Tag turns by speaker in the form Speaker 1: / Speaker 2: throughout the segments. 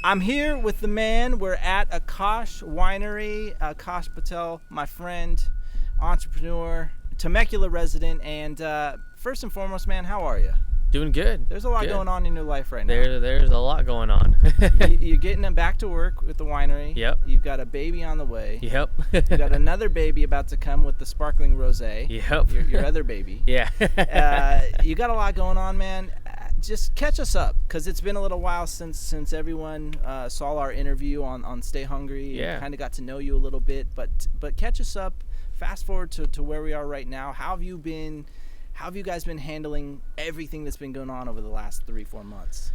Speaker 1: I'm here with the man. We're at Akash Winery. Akash Patel, my friend, entrepreneur, Temecula resident, and first and foremost, man, how are you?
Speaker 2: Doing good.
Speaker 1: There's a lot going on in your life right now.
Speaker 2: There's a lot going on.
Speaker 1: You're getting back to work with the winery.
Speaker 2: Yep.
Speaker 1: You've got a baby on the way.
Speaker 2: Yep.
Speaker 1: You got another baby about to come with the sparkling rosé.
Speaker 2: Yep.
Speaker 1: Your other baby.
Speaker 2: Yeah.
Speaker 1: You got a lot going on, man. Just catch us up, because it's been a little while since everyone saw our interview on Stay Hungry.
Speaker 2: Yeah.
Speaker 1: Kind of got to know you a little bit, but catch us up. Fast forward to where we are right now. How have you guys been handling everything that's been going on over the last 3-4 months?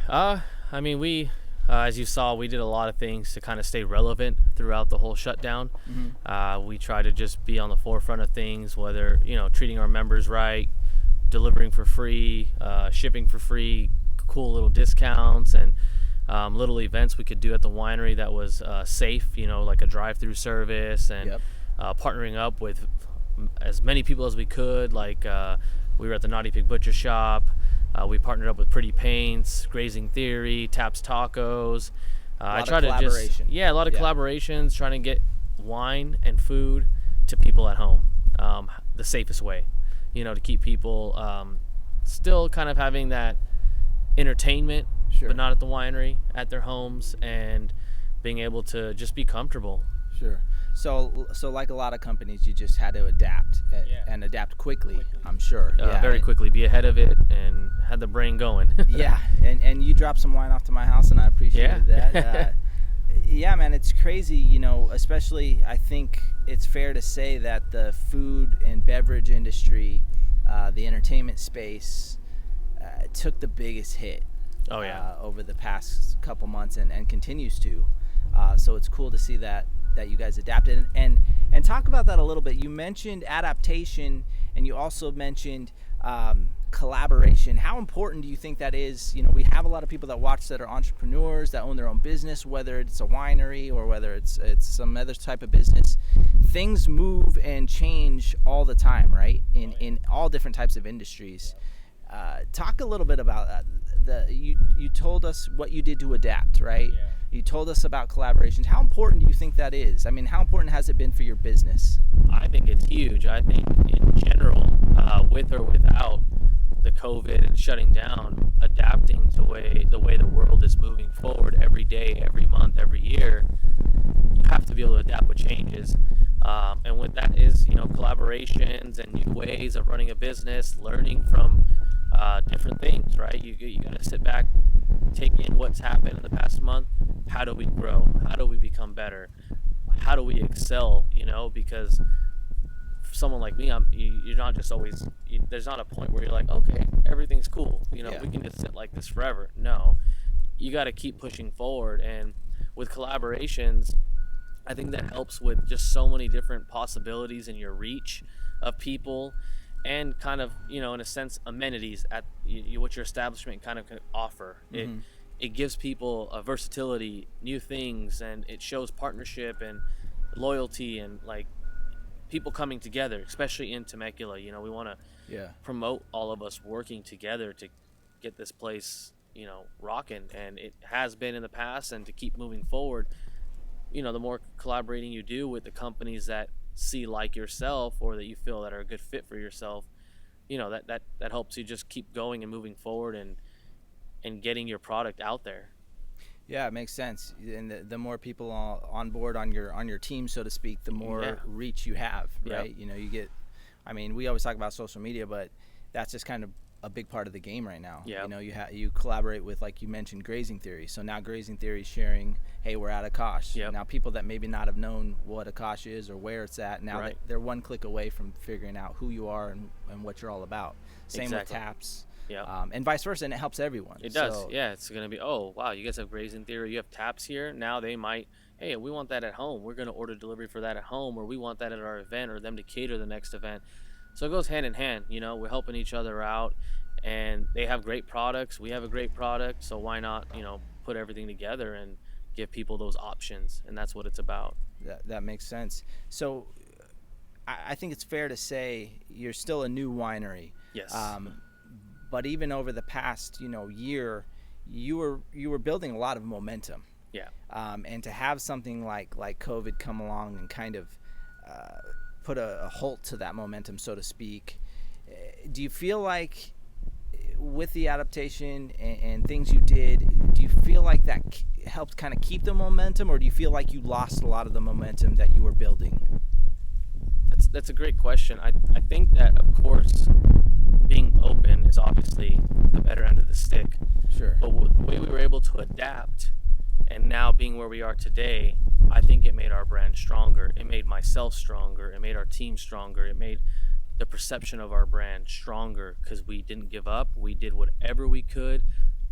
Speaker 2: I mean, we, as you saw, we did a lot of things to kind of stay relevant throughout the whole shutdown. Mm-hmm. We try to just be on the forefront of things, whether, treating our members right, delivering for free, shipping for free, cool little discounts, and little events we could do at the winery that was safe, like a drive-through service, and
Speaker 1: Yep.
Speaker 2: Partnering up with as many people as we could. Like we were at the Naughty Pig Butcher Shop. We partnered up with Pretty Paints, Grazing Theory, Taps Tacos.
Speaker 1: I tried to just
Speaker 2: a lot of collaborations, trying to get wine and food to people at home the safest way. To keep people still kind of having that entertainment,
Speaker 1: Sure.
Speaker 2: but not at the winery, at their homes, and being able to just be comfortable.
Speaker 1: Sure. So like a lot of companies, you just had to adapt and adapt quickly. I'm sure.
Speaker 2: Very quickly, be ahead of it, and had the brain going.
Speaker 1: Yeah, and you dropped some wine off to my house, and I appreciated that. Yeah, man, it's crazy, especially I think it's fair to say that the food and beverage industry, the entertainment space, took the biggest hit over the past couple months and continues to. So it's cool to see that you guys adapted. And talk about that a little bit. You mentioned adaptation, and you also mentioned collaboration. How important do you think that is? We have a lot of people that watch that are entrepreneurs, that own their own business, whether it's a winery or whether it's some other type of business. Things move and change all the time, right? In all different types of industries. Talk a little bit about that. You told us what you did to adapt, right?
Speaker 2: Yeah.
Speaker 1: You told us about collaborations. How important do you think that is? I mean, how important has it been for your business?
Speaker 2: I think it's huge. I think in general, with or without the COVID and shutting down, adapting to the way the world is moving forward every day, every month, every year, you have to be able to adapt with changes. And with that is, collaborations and new ways of running a business, learning from different things, right? You got to sit back, take in what's happened in the past month. How do we grow? How do we become better? How do we excel? Because for someone like me, you're not just always. There's not a point where you're like, okay, everything's cool. We can just sit like this forever. No, you got to keep pushing forward. And with collaborations, I think that helps with just so many different possibilities in your reach of people, and kind of, in a sense, amenities at what your establishment kind of can offer. Mm-hmm. It gives people a versatility, new things, and it shows partnership and loyalty and like people coming together, especially in Temecula. We want to promote all of us working together to get this place, rocking, and it has been in the past, and to keep moving forward. The more collaborating you do with the companies that see like yourself, or that you feel that are a good fit for yourself, that helps you just keep going and moving forward and getting your product out there.
Speaker 1: Yeah, it makes sense. And the more people on board on your team, so to speak, the more reach you have, right?
Speaker 2: Yep.
Speaker 1: You get, we always talk about social media, but that's just kind of a big part of the game right now.
Speaker 2: Yep.
Speaker 1: You collaborate with, like you mentioned, Grazing Theory. So now Grazing Theory is sharing, hey, we're at Akash.
Speaker 2: Yep.
Speaker 1: Now people that maybe not have known what Akash is or where it's at, now
Speaker 2: right.
Speaker 1: they're one click away from figuring out who you are and what you're all about. Same with Taps.
Speaker 2: Yeah.
Speaker 1: And vice versa, and it helps everyone.
Speaker 2: It does. Yeah, it's going to be, oh, wow, you guys have Grazing Theory, you have Taps here. Now they might, hey, we want that at home. We're going to order delivery for that at home, or we want that at our event, or them to cater the next event. So it goes hand in hand. We're helping each other out, and they have great products. We have a great product, so why not, put everything together and give people those options, and that's what it's about.
Speaker 1: That makes sense. So I think it's fair to say you're still a new winery.
Speaker 2: Yes.
Speaker 1: But even over the past, year, you were building a lot of momentum.
Speaker 2: Yeah.
Speaker 1: And to have something like COVID come along and kind of put a halt to that momentum, so to speak, do you feel like with the adaptation and things you did, do you feel like that helped kind of keep the momentum, or do you feel like you lost a lot of the momentum that you were building?
Speaker 2: That's a great question. I think that, of course, being open is obviously the better end of the stick.
Speaker 1: Sure.
Speaker 2: But the way we were able to adapt, and now being where we are today, I think it made our brand stronger. It made myself stronger. It made our team stronger. It made the perception of our brand stronger because we didn't give up. We did whatever we could.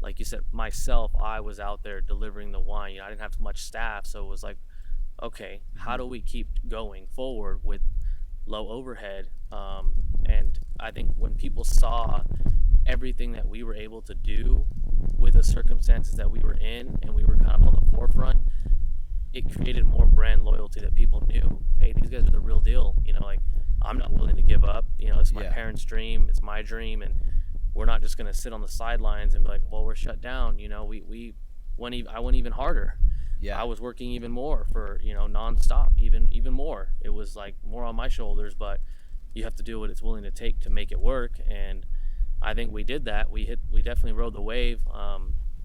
Speaker 2: Like you said, myself, I was out there delivering the wine. I didn't have much staff, so it was like, okay, how do we keep going forward with low overhead? And I think when people saw everything that we were able to do with the circumstances that we were in, and we were kind of on the forefront, it created more brand loyalty that people knew, hey, these guys are the real deal. Like, I'm not willing to give up. It's my parents' dream, it's my dream, and we're not just going to sit on the sidelines and be like, well, we're shut down. I went even harder. I was working even more for, nonstop, even more. It was like more on my shoulders, but you have to do what it's willing to take to make it work. And I think we did that. We definitely rode the wave,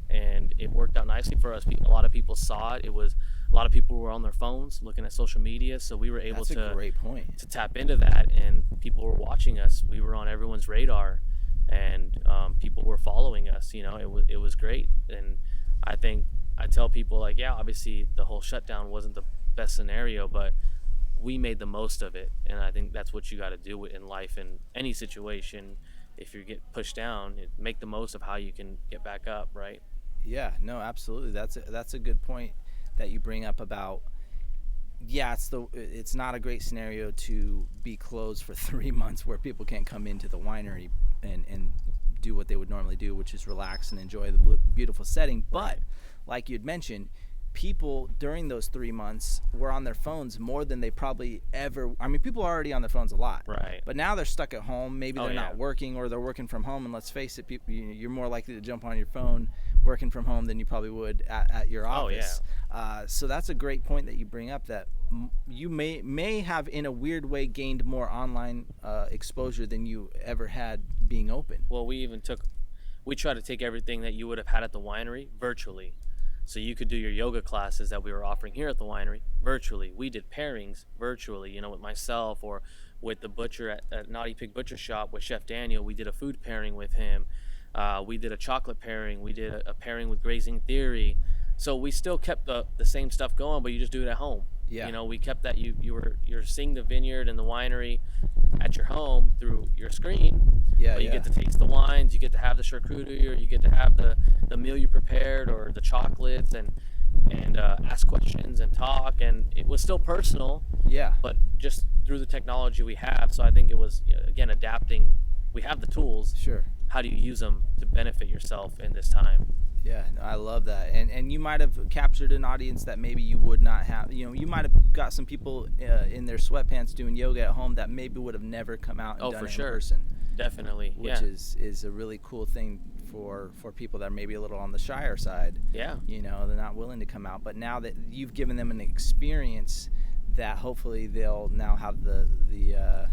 Speaker 2: and it worked out nicely for us. A lot of people saw it. A lot of people were on their phones looking at social media, so we were able
Speaker 1: That's a great point.
Speaker 2: to tap into that, and people were watching us. We were on everyone's radar, and people were following us. It was great. And I think I tell people, like, yeah, obviously the whole shutdown wasn't the best scenario, but we made the most of it. And I think that's what you got to do in life, in any situation. If you get pushed down, make the most of how you can get back up, right?
Speaker 1: Yeah, no, absolutely. That's a good point that you bring up about, it's not a great scenario to be closed for 3 months where people can't come into the winery and do what they would normally do, which is relax and enjoy the beautiful setting. But like you'd mentioned, people during those 3 months were on their phones more than they probably ever. I mean, people are already on their phones a lot,
Speaker 2: right?
Speaker 1: But now they're stuck at home. Maybe they're not working, or they're working from home. And let's face it, people, you're more likely to jump on your phone working from home than you probably would at your office. So that's a great point that you bring up, that you may have, in a weird way, gained more online exposure than you ever had being open.
Speaker 2: Well, we tried to take everything that you would have had at the winery virtually. So you could do your yoga classes that we were offering here at the winery virtually. We did pairings virtually, with myself, or with the butcher at Naughty Pig Butcher Shop with Chef Daniel. We did a food pairing with him. We did a chocolate pairing. We did a pairing with Grazing Theory. So we still kept the same stuff going, but you just do it at home.
Speaker 1: Yeah.
Speaker 2: We kept that. You're seeing the vineyard and the winery at your home through your screen. But you get to taste the wines, you get to have the charcuterie, or you get to have the meal you prepared, or the chocolates, and ask questions and talk. And it was still personal. But just through the technology we have. So I think it was, again, adapting. We have the tools.
Speaker 1: Sure.
Speaker 2: How do you use them to benefit yourself in this time?
Speaker 1: Yeah, no, I love that. And you might have captured an audience that maybe you would not have. You might have got some people in their sweatpants doing yoga at home that maybe would have never come out and done it in person.
Speaker 2: Definitely.
Speaker 1: Which is a really cool thing for people that are maybe a little on the shyer side.
Speaker 2: Yeah.
Speaker 1: They're not willing to come out. But now that you've given them an experience, that hopefully they'll now have the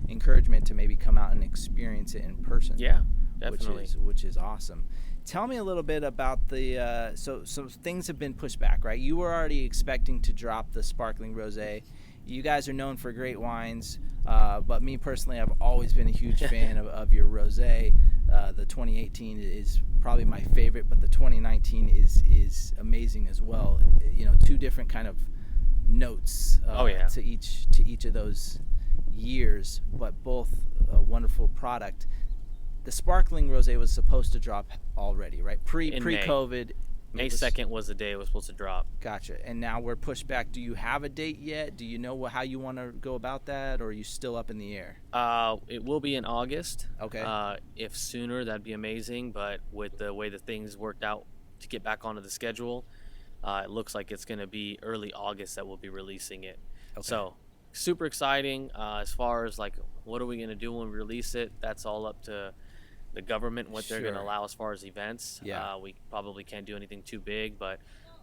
Speaker 1: encouragement to maybe come out and experience it in person.
Speaker 2: Yeah, definitely.
Speaker 1: Which is awesome. Tell me a little bit about the so things have been pushed back, right? You were already expecting to drop the sparkling rosé. You guys are known for great wines, but me personally, I've always been a huge fan of your rosé. The 2018 is probably my favorite, but the 2019 is amazing as well. Two different kind of notes to each of those years, but both a wonderful product. The sparkling rosé was supposed to drop already, right? Pre-COVID.
Speaker 2: May 2nd was the day it was supposed to drop.
Speaker 1: Gotcha. And now we're pushed back. Do you have a date yet? Do you know how you want to go about that, or are you still up in the air?
Speaker 2: It will be in August.
Speaker 1: Okay.
Speaker 2: If sooner, that'd be amazing. But with the way the things worked out to get back onto the schedule, it looks like it's going to be early August that we'll be releasing it. Okay. So super exciting. As far as like what are we going to do when we release it, that's all up to the government, what they're
Speaker 1: Sure.
Speaker 2: going to allow as far as events.
Speaker 1: Yeah.
Speaker 2: We probably can't do anything too big, but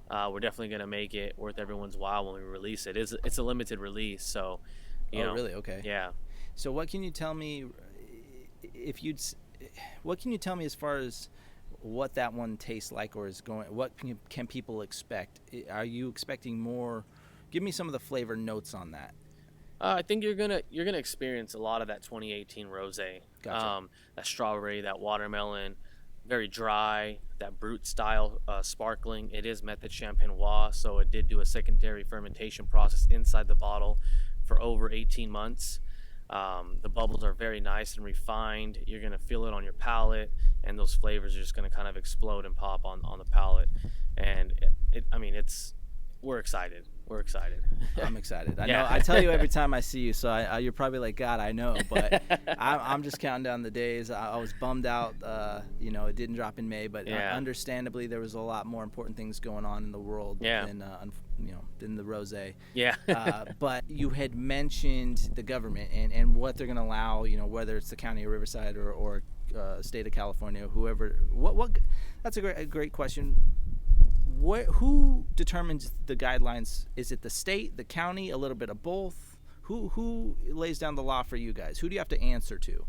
Speaker 2: we're definitely going to make it worth everyone's while when we release it. It's a limited release, so you know.
Speaker 1: Really? Okay.
Speaker 2: Yeah.
Speaker 1: So what can you tell me what can you tell me as far as what that one tastes like, or is going, what can people expect? Are you expecting more? Give me some of the flavor notes on that.
Speaker 2: I think you're gonna experience a lot of that 2018 rosé.
Speaker 1: Gotcha.
Speaker 2: That strawberry, that watermelon, very dry, that brut style sparkling. It is method champenois, so it did do a secondary fermentation process inside the bottle for over 18 months. The bubbles are very nice and refined. You're gonna feel it on your palate, and those flavors are just gonna kind of explode and pop on the palate. And we're excited. We're excited.
Speaker 1: I'm excited. I
Speaker 2: Yeah.
Speaker 1: know. I tell you every time I see you, so you're probably like, God, I know, but I'm just counting down the days. I was bummed out. It didn't drop in May, but
Speaker 2: Yeah.
Speaker 1: understandably, there was a lot more important things going on in the world
Speaker 2: Yeah.
Speaker 1: than the rosé.
Speaker 2: Yeah.
Speaker 1: But you had mentioned the government and what they're going to allow. Whether it's the county of Riverside or state of California, whoever. What? That's a great question. Who determines the guidelines? Is it the state, the county, a little bit of both? Who lays down the law for you guys? Who do you have to answer to?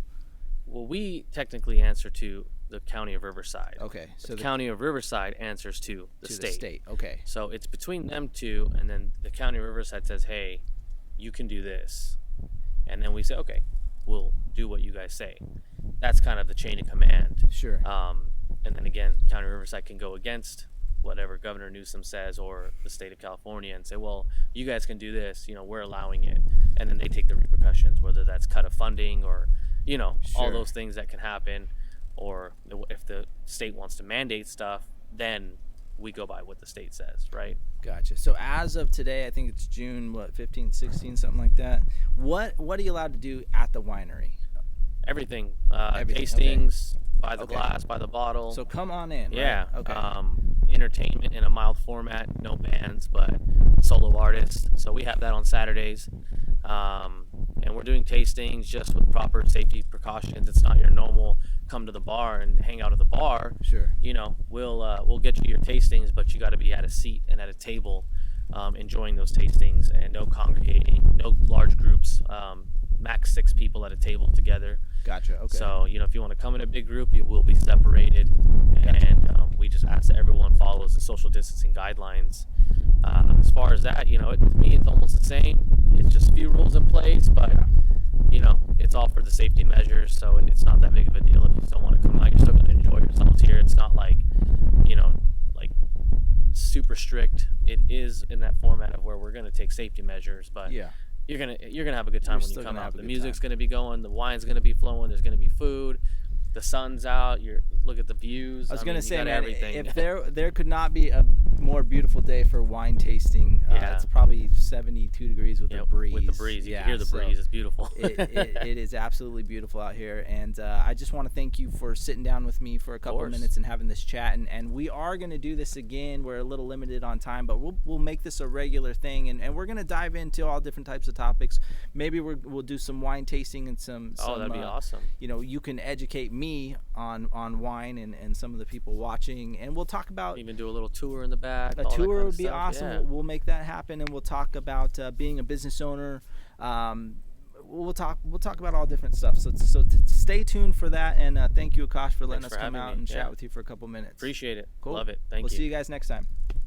Speaker 2: Well, we technically answer to the county of Riverside.
Speaker 1: Okay, so
Speaker 2: the county of Riverside answers to the state.
Speaker 1: The state. Okay.
Speaker 2: So it's between them two, and then the county of Riverside says, "Hey, you can do this," and then we say, "Okay, we'll do what you guys say." That's kind of the chain of command.
Speaker 1: Sure.
Speaker 2: And then again, county of Riverside can go against whatever Governor Newsom says or the state of California and say, well, you guys can do this, we're allowing it. And then they take the repercussions, whether that's cut of funding or, all
Speaker 1: Sure.
Speaker 2: those things that can happen. Or if the state wants to mandate stuff, then we go by what the state says, right?
Speaker 1: Gotcha. So as of today, I think it's June, 15, 16, something like that. What are you allowed to do at the winery?
Speaker 2: Everything.
Speaker 1: Everything,
Speaker 2: Tastings, by the
Speaker 1: Okay.
Speaker 2: glass, by the bottle.
Speaker 1: So come on in. Right?
Speaker 2: Yeah.
Speaker 1: Okay.
Speaker 2: Entertainment in a mild format, no bands, but solo artists. So we have that on Saturdays. And we're doing tastings just with proper safety precautions. It's not your normal come to the bar and hang out at the bar.
Speaker 1: Sure.
Speaker 2: We'll get you your tastings, but you got to be at a seat and at a table enjoying those tastings, and no congregating, no large groups, max 6 people at a table together.
Speaker 1: Gotcha. Okay.
Speaker 2: So, if you want to come in a big group, you will be separated. And we just ask that everyone follows the social distancing guidelines. As far as that, to me, it's almost the same. It's just a few rules in place, but, it's all for the safety measures. So it's not that big of a deal. If you still want to come out, you're still going to enjoy yourselves here. It's not like, like super strict. It is in that format of where we're going to take safety measures, but
Speaker 1: yeah.
Speaker 2: you're gonna have a good time when you
Speaker 1: still
Speaker 2: come
Speaker 1: gonna
Speaker 2: out.
Speaker 1: have a
Speaker 2: The
Speaker 1: good
Speaker 2: music's
Speaker 1: time.
Speaker 2: gonna be going, the wine's gonna be flowing, there's gonna be food, the sun's out. Look at the views.
Speaker 1: I was gonna say,
Speaker 2: you got
Speaker 1: man,
Speaker 2: everything.
Speaker 1: if there could not be a more beautiful day for wine tasting.
Speaker 2: Yeah.
Speaker 1: It's probably 72 degrees with the breeze.
Speaker 2: With the breeze, you can hear the breeze. It's beautiful.
Speaker 1: it is absolutely beautiful out here, and I just want to thank you for sitting down with me for a couple of minutes and having this chat. And we are going to do this again. We're a little limited on time, but we'll make this a regular thing, and we're going to dive into all different types of topics. Maybe we'll do some wine tasting and some
Speaker 2: that'd be awesome.
Speaker 1: You can educate me on wine and some of the people watching, and we'll talk about
Speaker 2: even do a little tour in the back.
Speaker 1: A tour would be
Speaker 2: stuff.
Speaker 1: awesome.
Speaker 2: Yeah.
Speaker 1: We'll make that happen, and we'll talk about being a business owner. We'll talk about all different stuff. So stay tuned for that, and thank you, Akash, for letting us come out and chat with you for a couple minutes.
Speaker 2: Appreciate it.
Speaker 1: Cool.
Speaker 2: Love it. Thank you.
Speaker 1: We'll see you guys next time.